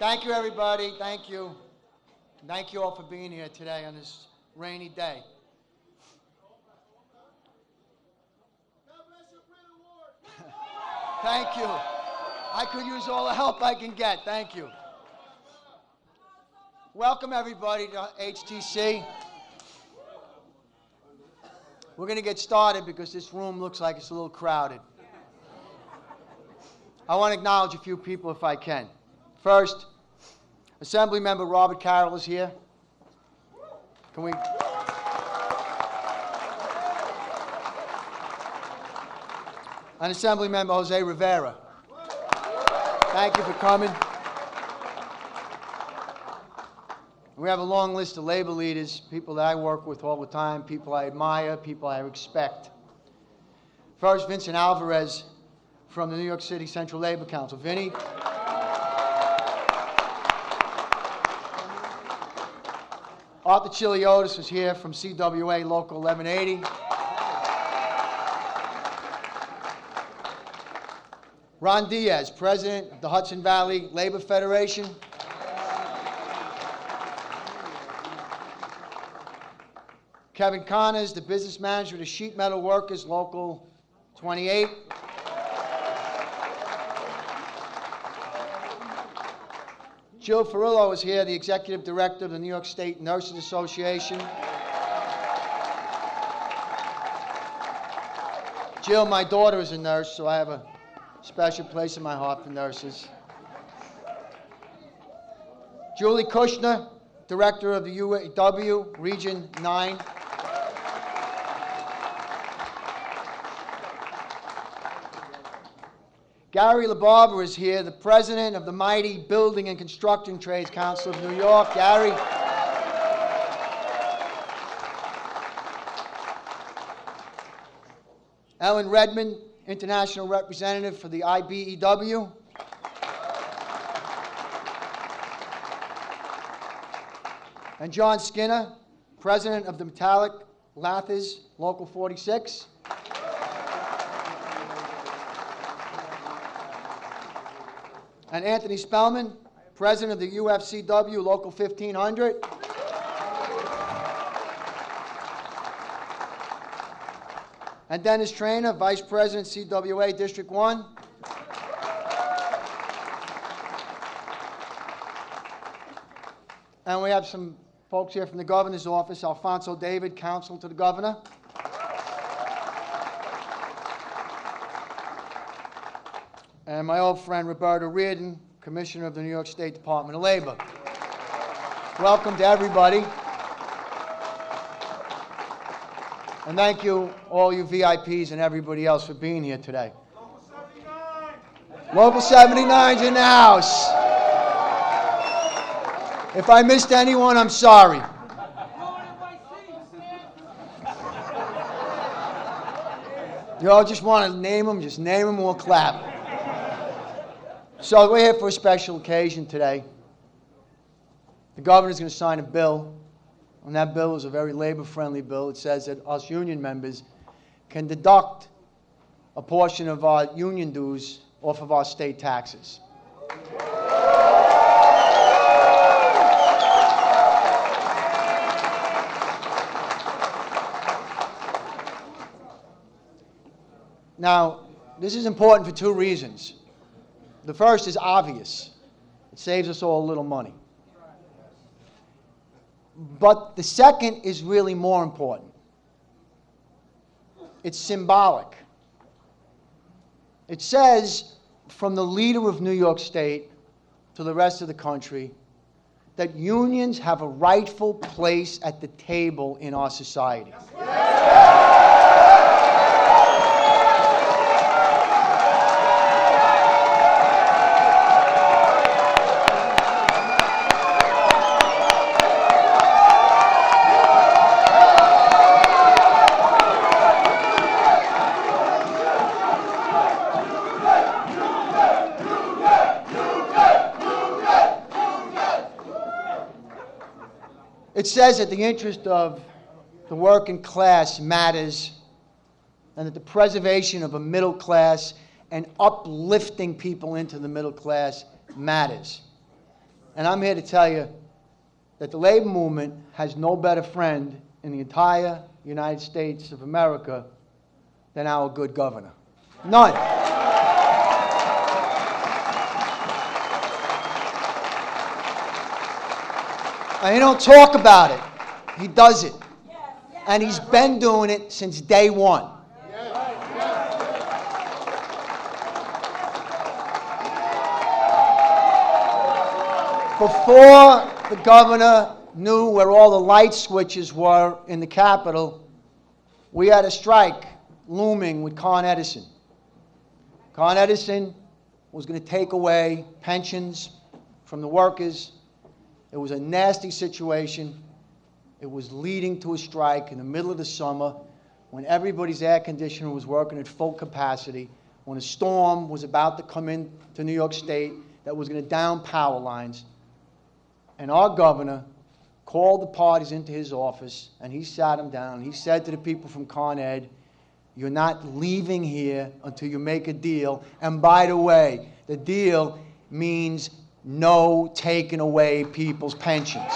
Thank you, everybody. Thank you. Thank you all for being here today on this rainy day. Thank you. I could use all the help I can get. Thank you. Welcome, everybody, to HTC. We're going to get started because this room looks like it's a little crowded. I want to acknowledge a few people if I can. First, Assembly Member Robert Carroll is here. Can we... And Assembly Member Jose Rivera. Thank you for coming. We have a long list of labor leaders, people that I work with all the time, people I admire, people I respect. First, Vincent Alvarez from the New York City Central Labor Council. Vinny. Arthur Chiliotis is here from CWA Local 1180. Ron Diaz, President of the Hudson Valley Labor Federation. Kevin Connors, the business manager of the Sheet Metal Workers, Local 28. Jill Ferrillo is here, the executive director of the New York State Nurses Association. Jill, my daughter, is a nurse, so I have a special place in my heart for nurses. Julie Kushner, director of the UAW, Region 9. Gary LaBarbera is here, the president of the mighty Building and Construction Trades Council of New York. Gary. Ellen Redmond, international representative for the IBEW. And John Skinner, president of the Metallic Lathers, Local 46. And Anthony Spellman, president of the UFCW, Local 1500. And Dennis Traynor, vice president, CWA District 1. And we have some folks here from the governor's office. Alfonso David, counsel to the governor. And my old friend Roberta Reardon, commissioner of the New York State Department of Labor. Welcome to everybody. And thank you, all you VIPs and everybody else for being here today. Local 79's in the house. If I missed anyone, I'm sorry. You all just want to name them, just name them, we'll clap. So we're here for a special occasion today. The governor's going to sign a bill, and that bill is a very labor-friendly bill. It says that us union members can deduct a portion of our union dues off of our state taxes. Now, this is important for two reasons. The first is obvious. It saves us all a little money. But the second is really more important. It's symbolic. It says from the leader of New York State to the rest of the country that unions have a rightful place at the table in our society. It says that the interest of the working class matters, and that the preservation of a middle class and uplifting people into the middle class matters. And I'm here to tell you that the labor movement has no better friend in the entire United States of America than our good governor. None. And he don't talk about it. He does it. And he's been doing it since day one. Before the governor knew where all the light switches were in the Capitol, we had a strike looming with Con Edison. Con Edison was going to take away pensions from the workers. It was a nasty situation. It was leading to a strike in the middle of the summer when everybody's air conditioner was working at full capacity, when a storm was about to come into New York State that was going to down power lines. And our governor called the parties into his office, and he sat them down, and he said to the people from Con Ed, you're not leaving here until you make a deal. And by the way, the deal means no taking away people's pensions.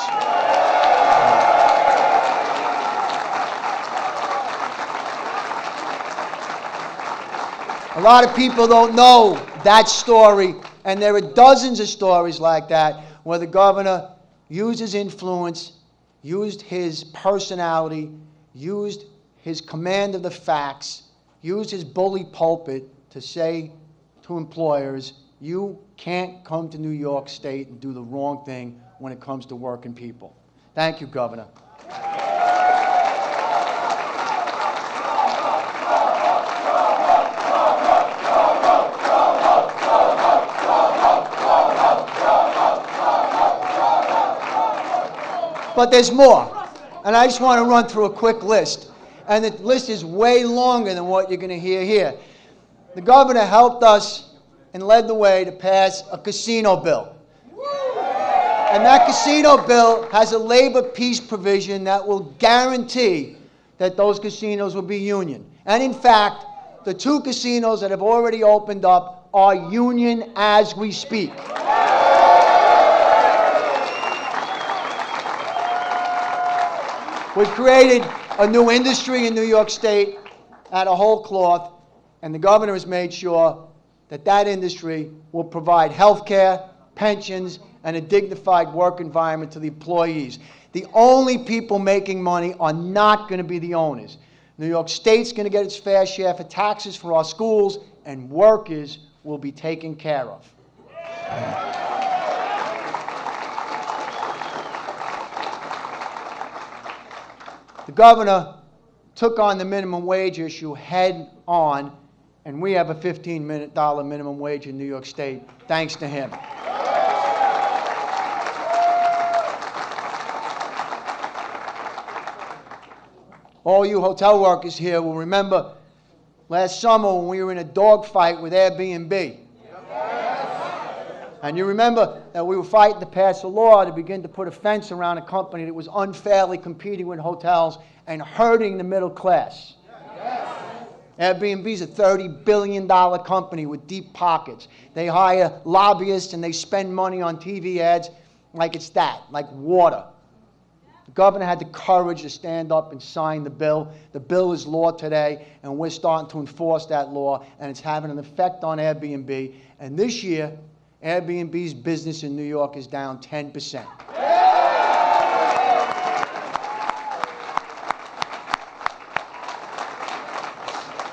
A lot of people don't know that story, and there are dozens of stories like that where the governor used his influence, used his personality, used his command of the facts, used his bully pulpit to say to employers, you can't come to New York State and do the wrong thing when it comes to working people. Thank you, Governor. But there's more. And I just want to run through a quick list. And the list is way longer than what you're going to hear here. The governor helped us and led the way to pass a casino bill. And that casino bill has a labor peace provision that will guarantee that those casinos will be union. And in fact, the 2 casinos that have already opened up are union as we speak. We've created a new industry in New York State out of whole cloth, and the governor has made sure that that industry will provide health care, pensions, and a dignified work environment to the employees. The only people making money are not going to be the owners. New York State's going to get its fair share for taxes for our schools, and workers will be taken care of. The governor took on the minimum wage issue head on, and we have a $15 minimum wage in New York State, thanks to him. All you hotel workers here will remember last summer when we were in a dogfight with Airbnb. And you remember that we were fighting to pass a law to begin to put a fence around a company that was unfairly competing with hotels and hurting the middle class. Airbnb is a $30 billion company with deep pockets. They hire lobbyists and they spend money on TV ads like it's that, like water. The governor had the courage to stand up and sign the bill. The bill is law today, and we're starting to enforce that law, and it's having an effect on Airbnb. And this year, Airbnb's business in New York is down 10%.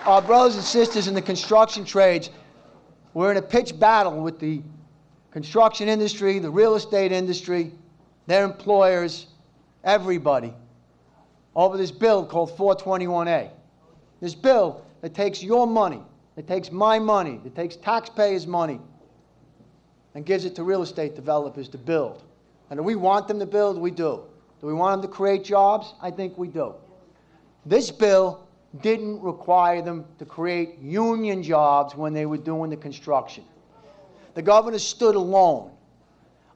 Our brothers and sisters in the construction trades, we're in a pitched battle with the construction industry, the real estate industry, their employers, everybody, over this bill called 421A. This bill that takes your money, that takes my money, that takes taxpayers' money, and gives it to real estate developers to build. And do we want them to build? We do. Do we want them to create jobs? I think we do. This bill didn't require them to create union jobs when they were doing the construction. The governor stood alone,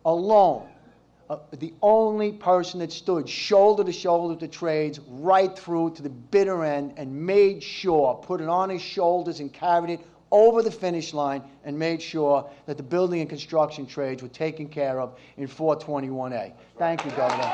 the only person that stood shoulder to shoulder with the trades right through to the bitter end and made sure, put it on his shoulders and carried it over the finish line and made sure that the building and construction trades were taken care of in 421A. Thank you, Governor.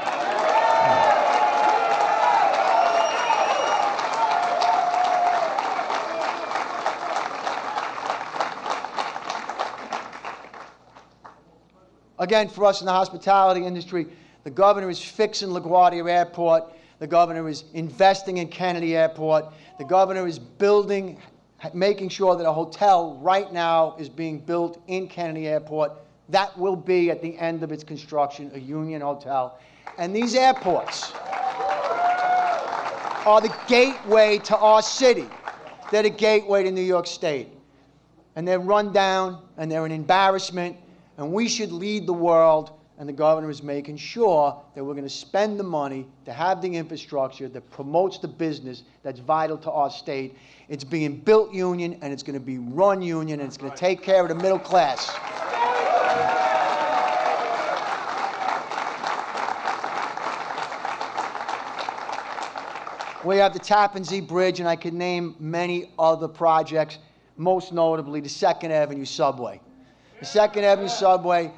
Again, for us in the hospitality industry, the governor is fixing LaGuardia Airport. The governor is investing in Kennedy Airport. The governor is building, making sure that a hotel right now is being built in Kennedy Airport. That will be, at the end of its construction, a Union Hotel. And these airports are the gateway to our city. They're the gateway to New York State. And they're run down, and they're an embarrassment. And we should lead the world, and the governor is making sure that we're going to spend the money to have the infrastructure that promotes the business that's vital to our state. It's being built Union, and it's going to be run Union, and it's going to take care of the middle class. We have the Tappan Zee Bridge, and I could name many other projects, most notably the 2nd Avenue Subway. The 2nd Avenue Subway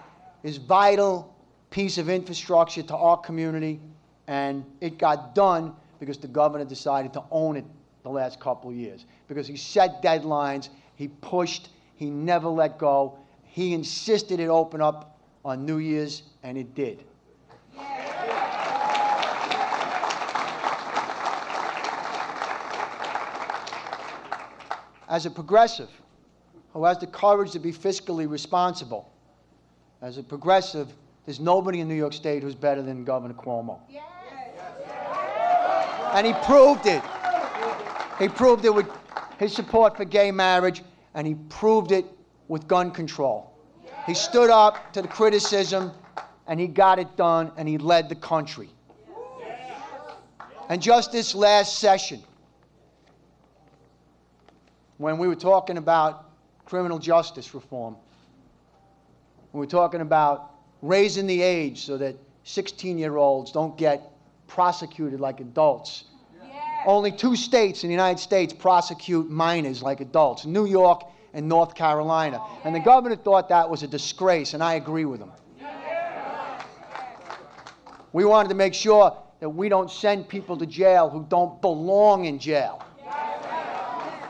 is a vital piece of infrastructure to our community, and it got done because the governor decided to own it the last couple of years. Because he set deadlines, he pushed, he never let go. He insisted it open up on New Year's, and it did. As a progressive who has the courage to be fiscally responsible, as a progressive, there's nobody in New York State who's better than Governor Cuomo. Yes. And he proved it. He proved it with his support for gay marriage, and he proved it with gun control. He stood up to the criticism, and he got it done, and he led the country. And just this last session, when we were talking about criminal justice reform, we were talking about raising the age so that 16-year-olds don't get prosecuted like adults. Only 2 states in the United States prosecute minors like adults, New York and North Carolina. And the governor thought that was a disgrace, and I agree with him. We wanted to make sure that we don't send people to jail who don't belong in jail.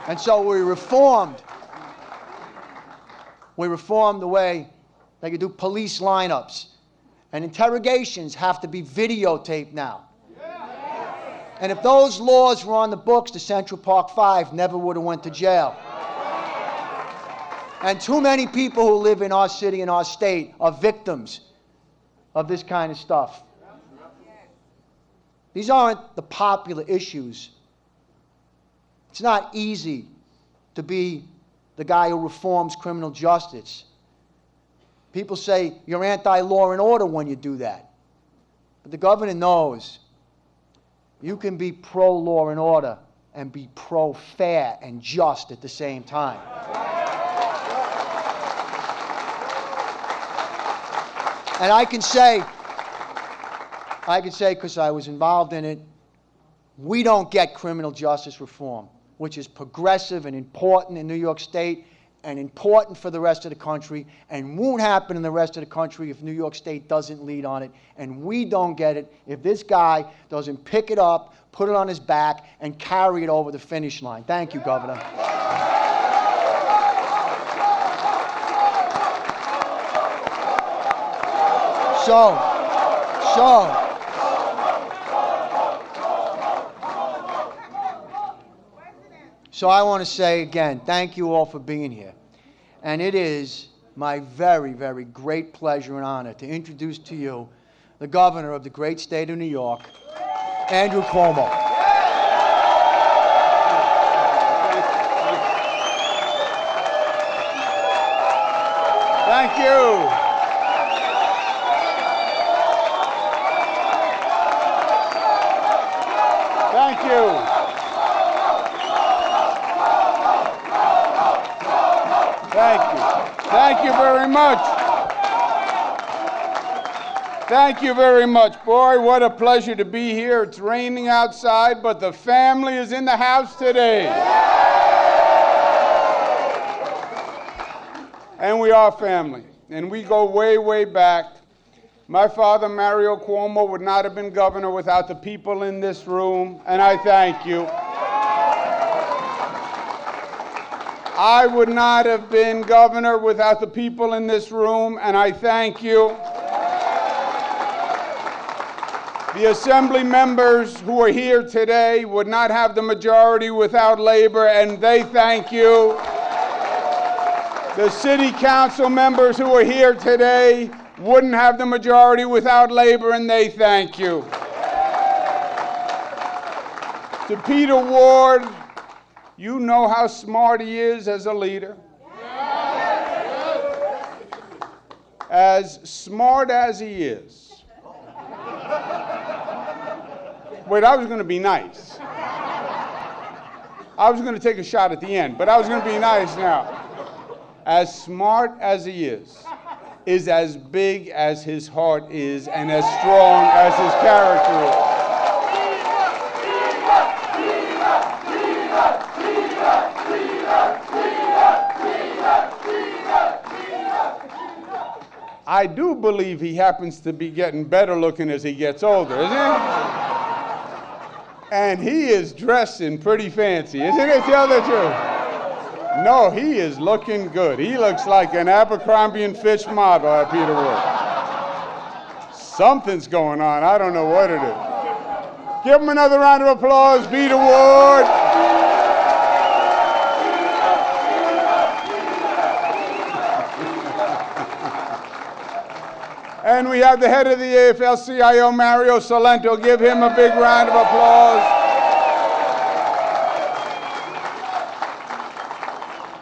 And so we reformed the way they could do police lineups. And interrogations have to be videotaped now. And if those laws were on the books, the Central Park Five never would have went to jail. And too many people who live in our city and our state are victims of this kind of stuff. These aren't the popular issues. It's not easy to be the guy who reforms criminal justice. People say you're anti-law and order when you do that. But the governor knows you can be pro-law and order and be pro-fair and just at the same time. And I can say, because I was involved in it, we don't get criminal justice reform, which is progressive and important in New York State and important for the rest of the country, and won't happen in the rest of the country if New York State doesn't lead on it. And we don't get it if this guy doesn't pick it up, put it on his back, and carry it over the finish line. Thank you, Governor. So I want to say again, thank you all for being here. And it is my very, very great pleasure and honor to introduce to you the governor of the great state of New York, Andrew Cuomo. Thank you. Thank you. Thank you. Thank you very much. Thank you very much. Boy, what a pleasure to be here. It's raining outside, but the family is in the house today. And we are family. And we go way, way back. My father, Mario Cuomo, would not have been governor without the people in this room, and I thank you. I would not have been governor without the people in this room, and I thank you. The assembly members who are here today would not have the majority without labor, and they thank you. The city council members who are here today wouldn't have the majority without labor, and they thank you. To Peter Ward, you know how smart he is as a leader. As smart as he is. Wait, I was going to be nice. I was going to take a shot at the end, but I was going to be nice now. As smart as he is as big as his heart is, and as strong as his character is. I do believe he happens to be getting better looking as he gets older, isn't he? And he is dressing pretty fancy, isn't it? Tell the truth. No, he is looking good. He looks like an Abercrombie & Fitch model, Peter Ward. Something's going on. I don't know what it is. Give him another round of applause, Peter Ward. And we have the head of the AFL-CIO, Mario Salento. Give him a big round of applause.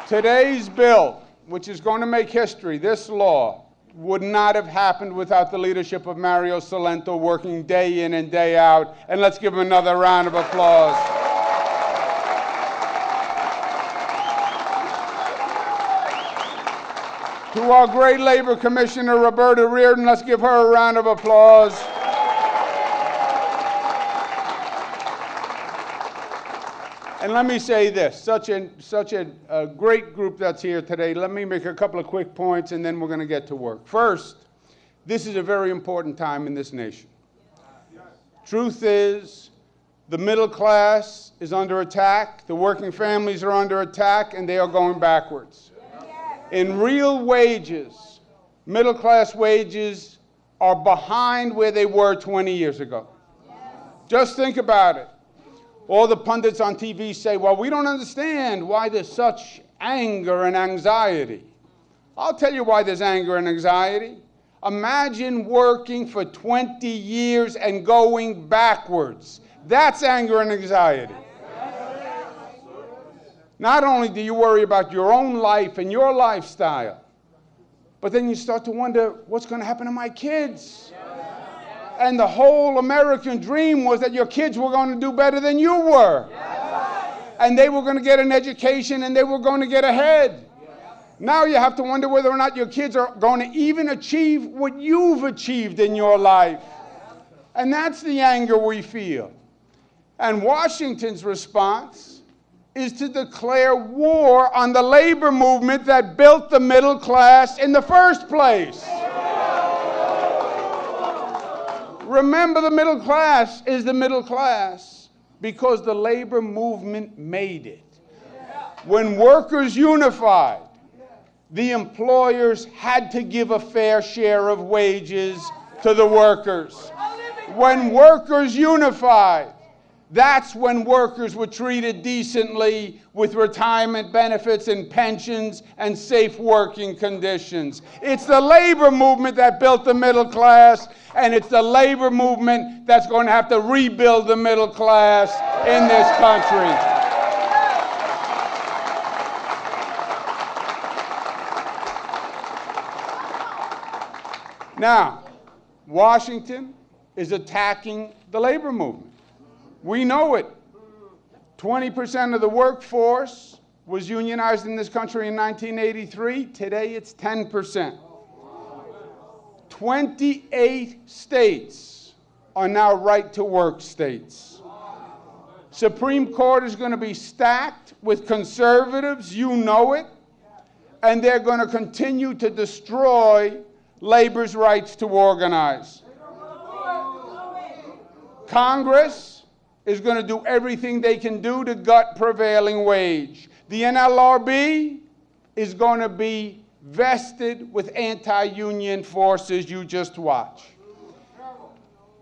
Today's bill, which is going to make history, this law, would not have happened without the leadership of Mario Salento working day in and day out. And let's give him another round of applause. To our great labor commissioner, Roberta Reardon, let's give her a round of applause. And let me say this, such a great group that's here today. Let me make a couple of quick points, and then we're going to get to work. First, this is a very important time in this nation. Truth is, the middle class is under attack, the working families are under attack, and they are going backwards. In real wages, middle class wages are behind where they were 20 years ago. Just think about it. All the pundits on TV say, well, we don't understand why there's such anger and anxiety. I'll tell you why there's anger and anxiety. Imagine working for 20 years and going backwards. That's anger and anxiety. Not only do you worry about your own life and your lifestyle, but then you start to wonder, what's going to happen to my kids? And the whole American dream was that your kids were going to do better than you were. And they were going to get an education and they were going to get ahead. Now you have to wonder whether or not your kids are going to even achieve what you've achieved in your life. And that's the anger we feel. And Washington's response is to declare war on the labor movement that built the middle class in the first place. Remember, the middle class is the middle class because the labor movement made it. When workers unified, the employers had to give a fair share of wages to the workers. When workers unified, that's when workers were treated decently with retirement benefits and pensions and safe working conditions. It's the labor movement that built the middle class, and it's the labor movement that's going to have to rebuild the middle class in this country. Now, Washington is attacking the labor movement. We know it. 20% of the workforce was unionized in this country in 1983. Today it's 10%. 28 states are now right-to-work states. Supreme Court is going to be stacked with conservatives, you know it. and they're going to continue to destroy labor's rights to organize. Congress is going to do everything they can do to gut prevailing wage. The NLRB is going to be vested with anti-union forces. You just watch.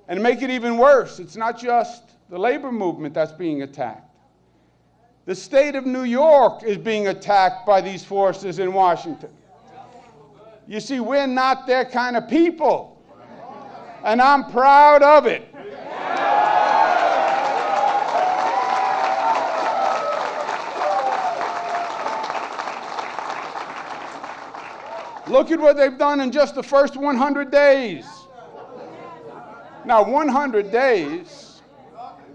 And to make it even worse, it's not just the labor movement that's being attacked. The state of New York is being attacked by these forces in Washington. You see, we're not their kind of people, and I'm proud of it. Look at what they've done in just the first 100 days. Now, 100 days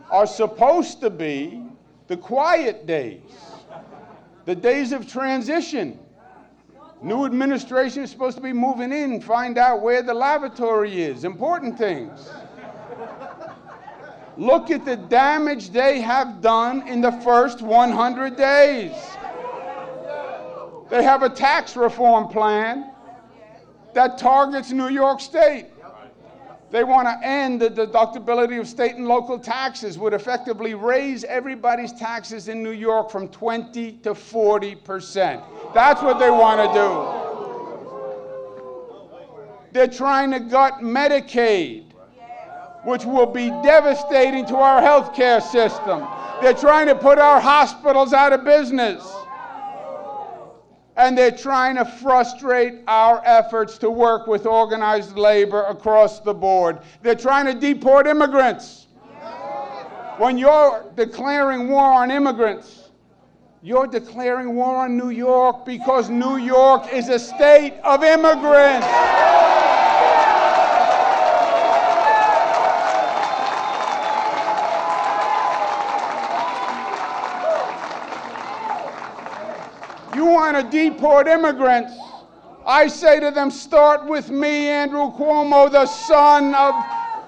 are supposed to be the quiet days, the days of transition. New administration is supposed to be moving in, find out where the lavatory is, important things. Look at the damage they have done in the first 100 days. They have a tax reform plan that targets New York State. They want to end the deductibility of state and local taxes, would effectively raise everybody's taxes in New York from 20 to 40%. That's what they want to do. They're trying to gut Medicaid, which will be devastating to our health care system. They're trying to put our hospitals out of business. And they're trying to frustrate our efforts to work with organized labor across the board. They're trying to deport immigrants. When you're declaring war on immigrants, you're declaring war on New York, because New York is a state of immigrants. You want to deport immigrants? I say to them, start with me, Andrew Cuomo, the son of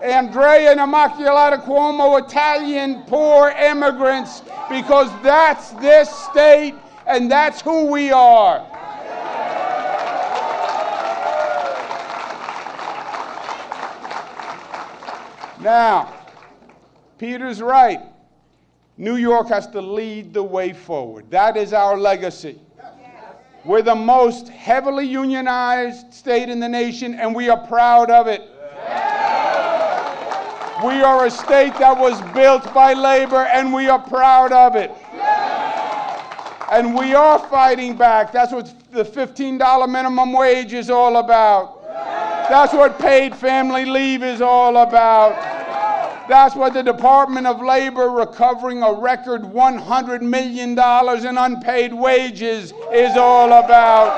Andrea and Immaculata Cuomo, Italian poor immigrants, because that's this state and that's who we are. Now, Peter's right. New York has to lead the way forward. That is our legacy. We're the most heavily unionized state in the nation, and we are proud of it. We are a state that was built by labor, and we are proud of it. And we are fighting back. That's what the $15 minimum wage is all about. That's what paid family leave is all about. That's what the Department of Labor, recovering a record $100 million in unpaid wages, is all about.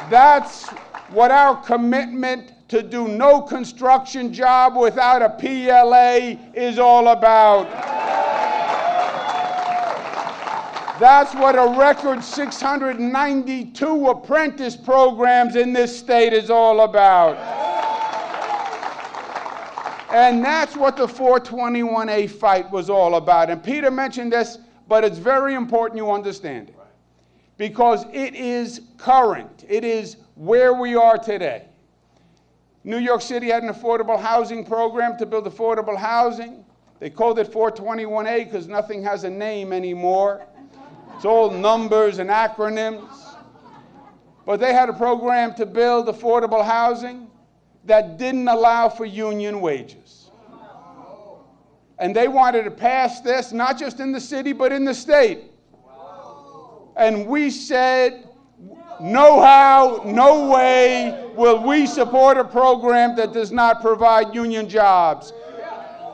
That's what our commitment to do no construction job without a PLA is all about. That's what a record 692 apprentice programs in this state is all about. And that's what the 421A fight was all about. And Peter mentioned this, but it's very important you understand it, because it is current. It is where we are today. New York City had an affordable housing program to build affordable housing. They called it 421A because nothing has a name anymore. It's all numbers and acronyms. But they had a program to build affordable housing that didn't allow for union wages. And they wanted to pass this, not just in the city, but in the state. And we said, no how, no way will we support a program that does not provide union jobs.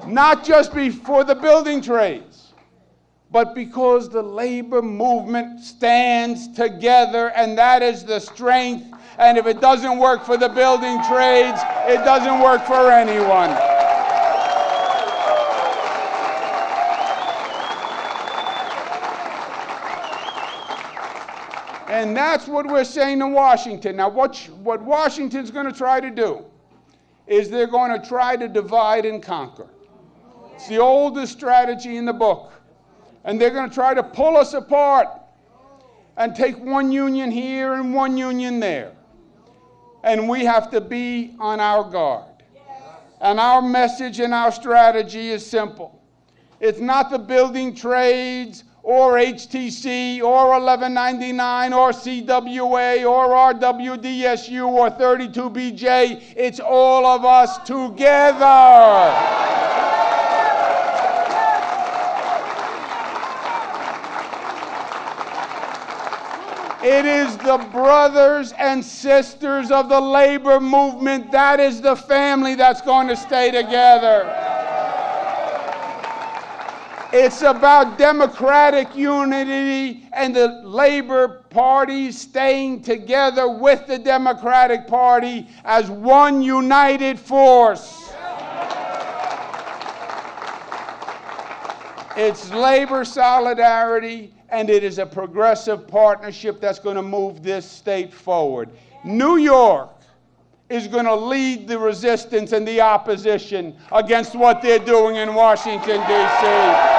Not just for the building trades, but because the labor movement stands together, and that is the strength. And if it doesn't work for the building trades, it doesn't work for anyone. And that's what we're saying to Washington. Now, what Washington's going to try to do is they're going to try to divide and conquer. It's the oldest strategy in the book. And they're going to try to pull us apart and take one union here and one union there. And we have to be on our guard. And our message and our strategy is simple. It's not the building trades or HTC or 1199 or CWA or RWDSU or 32BJ. It's all of us together. It is the brothers and sisters of the labor movement. That is the family that's going to stay together. It's about democratic unity and the Labor Party staying together with the Democratic Party as one united force. It's labor solidarity, and it is a progressive partnership that's going to move this state forward. New York is going to lead the resistance and the opposition against what they're doing in Washington, D.C.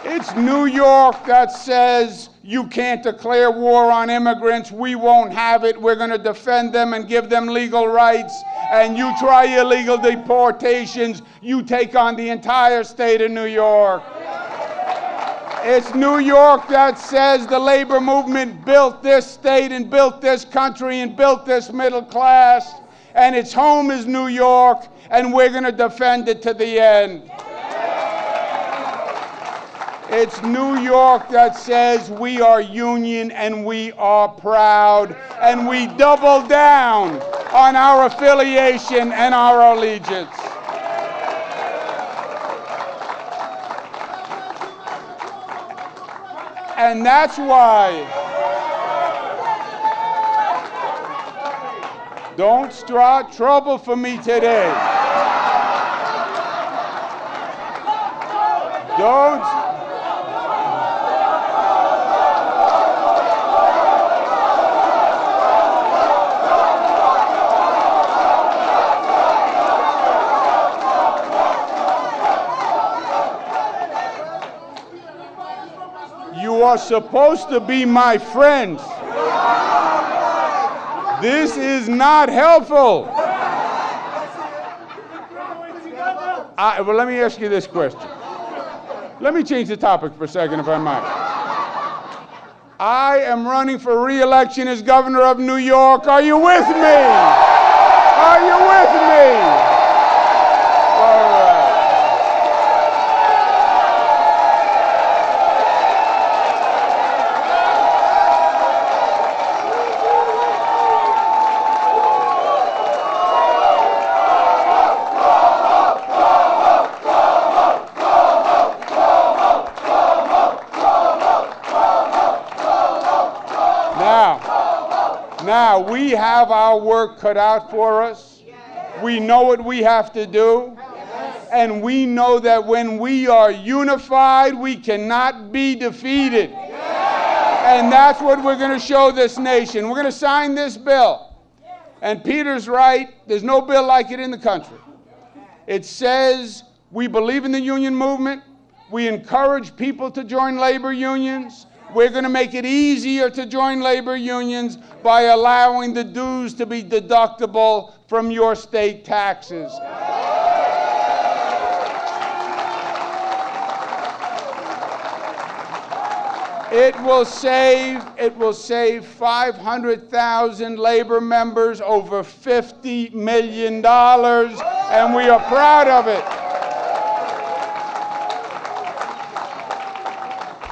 It's New York that says you can't declare war on immigrants. We won't have it. We're going to defend them and give them legal rights. And you try illegal deportations, you take on the entire state of New York. It's New York that says the labor movement built this state and built this country and built this middle class. And its home is New York, and we're going to defend it to the end. It's New York that says we are union and we are proud, and we double down on our affiliation and our allegiance. And that's why don't start trouble for me today. Don't. You are supposed to be my friends. This is not helpful. Well, let me ask you this question. Let me change the topic for a second, if I might. I am running for re-election as governor of New York. Are you with me? Are you with me? All right. Now, we have our work cut out for us. We know what we have to do. And we know that when we are unified, we cannot be defeated. And that's what we're going to show this nation. We're going to sign this bill. And Peter's right. There's no bill like it in the country. It says we believe in the union movement. We encourage people to join labor unions. We're going to make it easier to join labor unions by allowing the dues to be deductible from your state taxes. It will save 500,000 labor members over $50 million, and we are proud of it.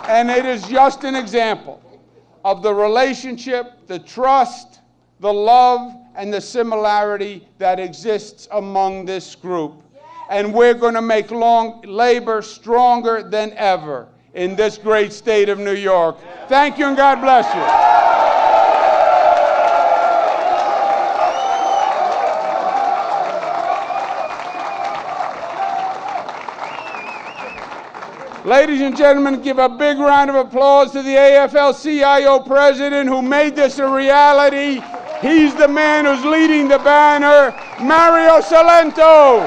And it is just an example of the relationship, the trust, the love, and the similarity that exists among this group. And we're going to make labor stronger than ever in this great state of New York. Thank you, and God bless you. Ladies and gentlemen, give a big round of applause to the AFL-CIO president who made this a reality. He's the man who's leading the banner, Mario Salento.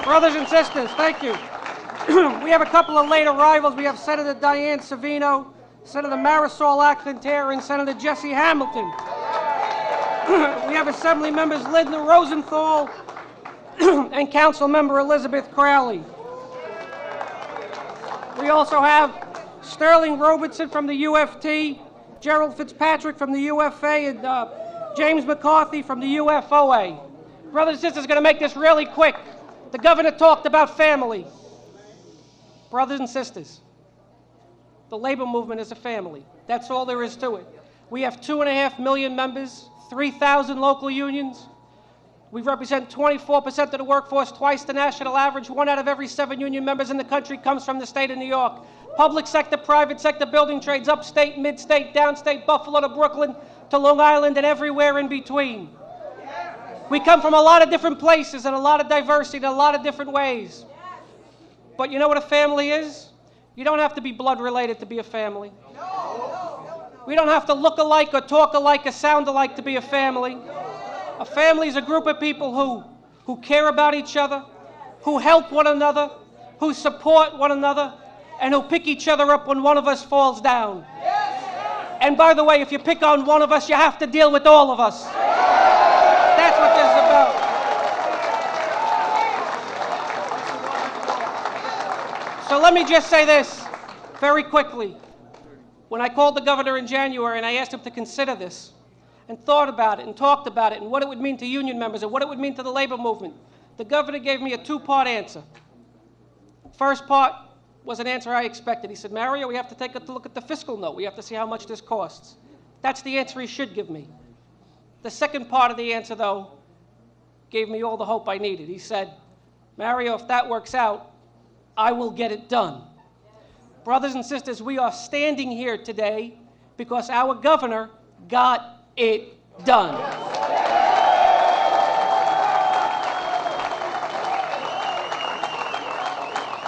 Brothers and sisters, thank you. We have a couple of late arrivals. We have Senator Diane Savino, Senator Marisol Akfentare, and Senator Jesse Hamilton. We have Assembly members Linda Rosenthal and Council Member Elizabeth Crowley. We also have Sterling Robertson from the UFT, Gerald Fitzpatrick from the UFA, and James McCarthy from the UFOA. Brothers and sisters, going to make this really quick. The governor talked about family. Brothers and sisters, the labor movement is a family. That's all there is to it. We have 2.5 million members, 3,000 local unions. We represent 24% of the workforce, twice the national average. 1 out of every 7 union members in the country comes from the state of New York. Public sector, private sector, building trades, upstate, mid-state, downstate, Buffalo to Brooklyn to Long Island and everywhere in between. We come from a lot of different places and a lot of diversity in a lot of different ways. But you know what a family is? You don't have to be blood related to be a family. We don't have to look alike or talk alike or sound alike to be a family. A family is a group of people who care about each other, who help one another, who support one another, and who pick each other up when one of us falls down. And by the way, if you pick on one of us, you have to deal with all of us. That's what this is about. So let me just say this very quickly. When I called the governor in January and I asked him to consider this, and thought about it and talked about it and what it would mean to union members and what it would mean to the labor movement, the governor gave me a 2-part answer. First part was an answer I expected. He said, Mario, we have to take a look at the fiscal note. We have to see how much this costs. That's the answer he should give me. The second part of the answer, though, gave me all the hope I needed. He said, Mario, if that works out, I will get it done. Brothers and sisters, we are standing here today because our governor got it done.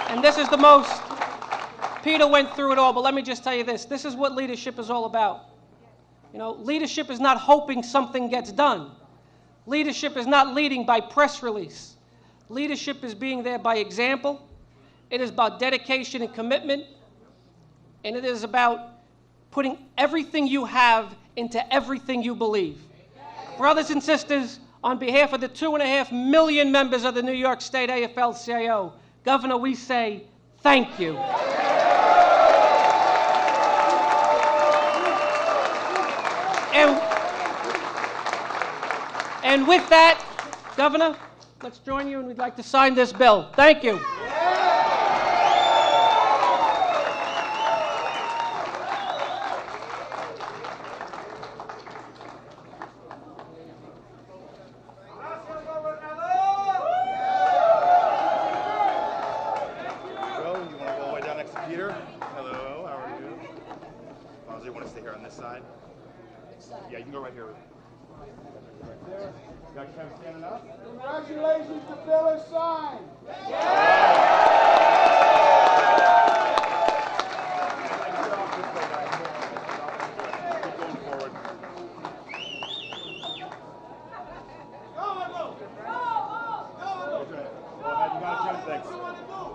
And this is the most, Peter went through it all, but let me just tell you this. This is what leadership is all about. You know, leadership is not hoping something gets done. Leadership is not leading by press release. Leadership is being there by example. It is about dedication and commitment. And it is about putting everything you have into everything you believe. Brothers and sisters, on behalf of the 2.5 million members of the New York State AFL-CIO, Governor, we say thank you. And with that, Governor, let's join you and we'd like to sign this bill. Thank you. Yeah, you can go right here. Congratulations, the bill is signed.